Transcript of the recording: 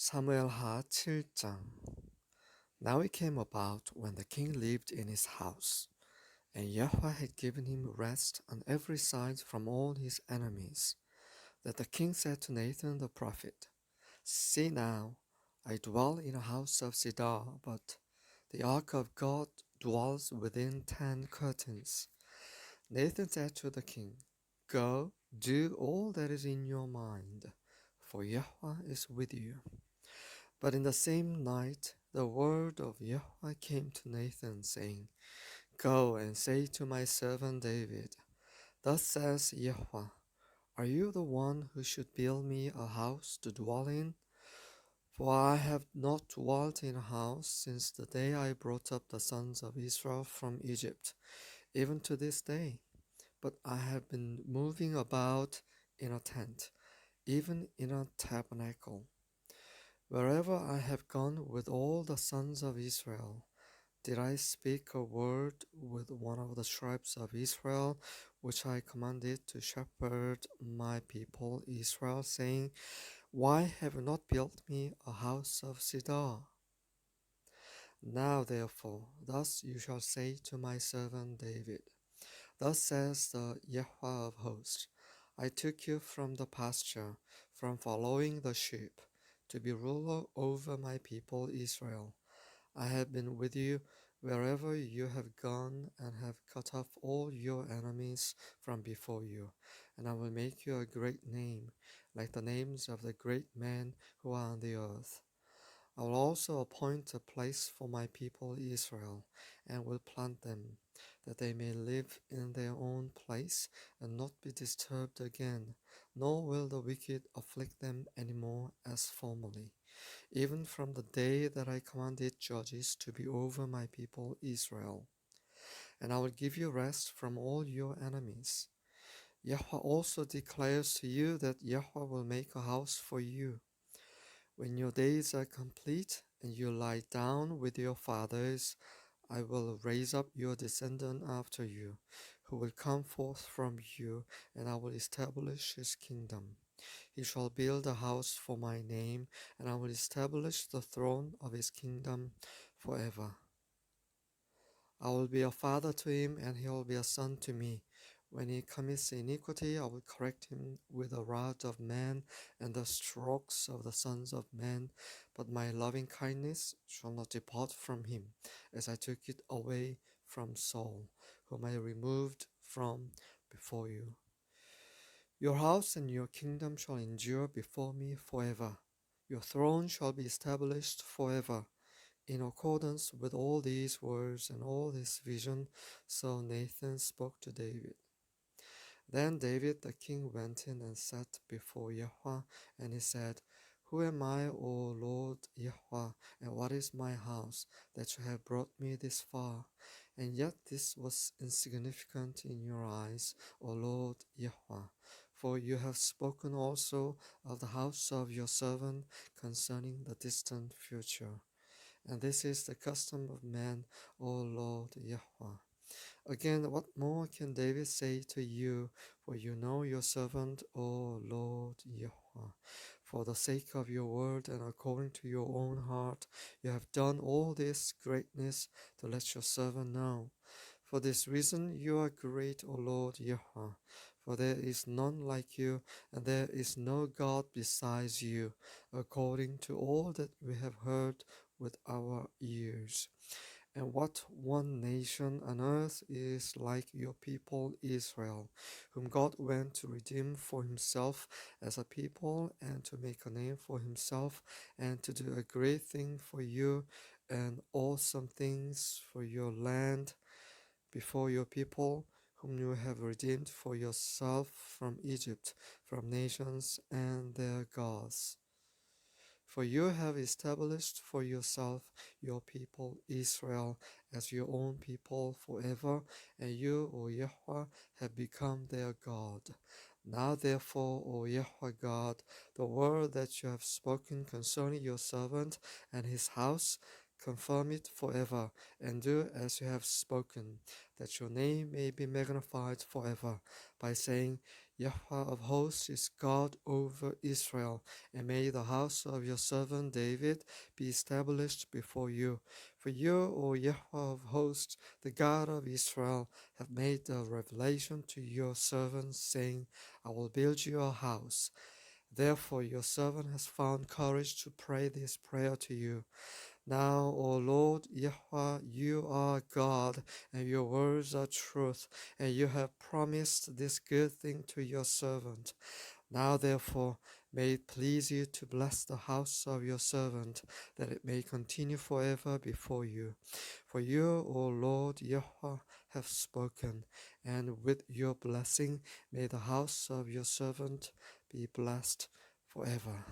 사무엘하 7장. Now it came about when the king lived in his house, and Yahweh had given him rest on every side from all his enemies, that the king said to Nathan the prophet, See now, I dwell in a house of cedar, but the ark of God dwells within 10 curtains. Nathan said to the king, Go, do all that is in your mind, for Yahweh is with you. But in the same night the word of Yahweh came to Nathan, saying, Go and say to my servant David, Thus says Yahweh, Are you the one who should build me a house to dwell in? For I have not dwelt in a house since the day I brought up the sons of Israel from Egypt, even to this day. But I have been moving about in a tent, even in a tabernacle. Wherever I have gone with all the sons of Israel, did I speak a word with one of the tribes of Israel, which I commanded to shepherd my people Israel, saying, Why have you not built me a house of cedar? Now therefore, thus you shall say to my servant David, Thus says the Yahweh of hosts, I took you from the pasture, from following the sheep, to be ruler over my people Israel. I have been with you wherever you have gone, and have cut off all your enemies from before you. And I will make you a great name, like the names of the great men who are on the earth. I will also appoint a place for my people Israel, and will plant them, that they may live in their own place, and not be disturbed again, nor will the wicked afflict them any more as formerly, even from the day that I commanded judges to be over my people Israel. And I will give you rest from all your enemies. Yahweh also declares to you that Yahweh will make a house for you. When your days are complete and you lie down with your fathers, I will raise up your descendant after you, who will come forth from you, and I will establish his kingdom. He shall build a house for my name, and I will establish the throne of his kingdom forever. I will be a father to him, and he will be a son to me. When he commits iniquity, I will correct him with the rod of man and the strokes of the sons of men. But my loving kindness shall not depart from him, as I took it away from Saul, whom I removed from before you. Your house and your kingdom shall endure before me forever. Your throne shall be established forever. In accordance with all these words and all this vision, so Nathan spoke to David. Then David the king went in and sat before Yahweh, and he said, Who am I, O Lord Yahweh, and what is my house, that you have brought me this far? And yet this was insignificant in your eyes, O Lord Yahweh. For you have spoken also of the house of your servant concerning the distant future. And this is the custom of man, O Lord Yahweh. Again, what more can David say to you? For you know your servant, O Lord Yahweh. For the sake of your word and according to your own heart, you have done all this greatness to let your servant know. For this reason you are great, O Lord Yahweh. For there is none like you, and there is no God besides you, according to all that we have heard with our ears. And what one nation on earth is like your people Israel, whom God went to redeem for himself as a people, and to make a name for himself, and to do a great thing for you, and awesome things for your land before your people, whom you have redeemed for yourself from Egypt, from nations and their gods. For you have established for yourself your people Israel as your own people forever, and you, O Yahweh, have become their God. Now therefore, O Yahweh God, the word that you have spoken concerning your servant and his house, confirm it forever, and do as you have spoken, that your name may be magnified forever, by saying, Yahweh of hosts is God over Israel, and may the house of your servant David be established before you. For you, O Yahweh of hosts, the God of Israel, have made a revelation to your servant, saying, I will build you a house. Therefore your servant has found courage to pray this prayer to you. Now, O Lord Yahweh, you are God, and your words are truth, and you have promised this good thing to your servant. Now, therefore, may it please you to bless the house of your servant, that it may continue forever before you. For you, O Lord Yahweh, have spoken, and with your blessing may the house of your servant be blessed forever.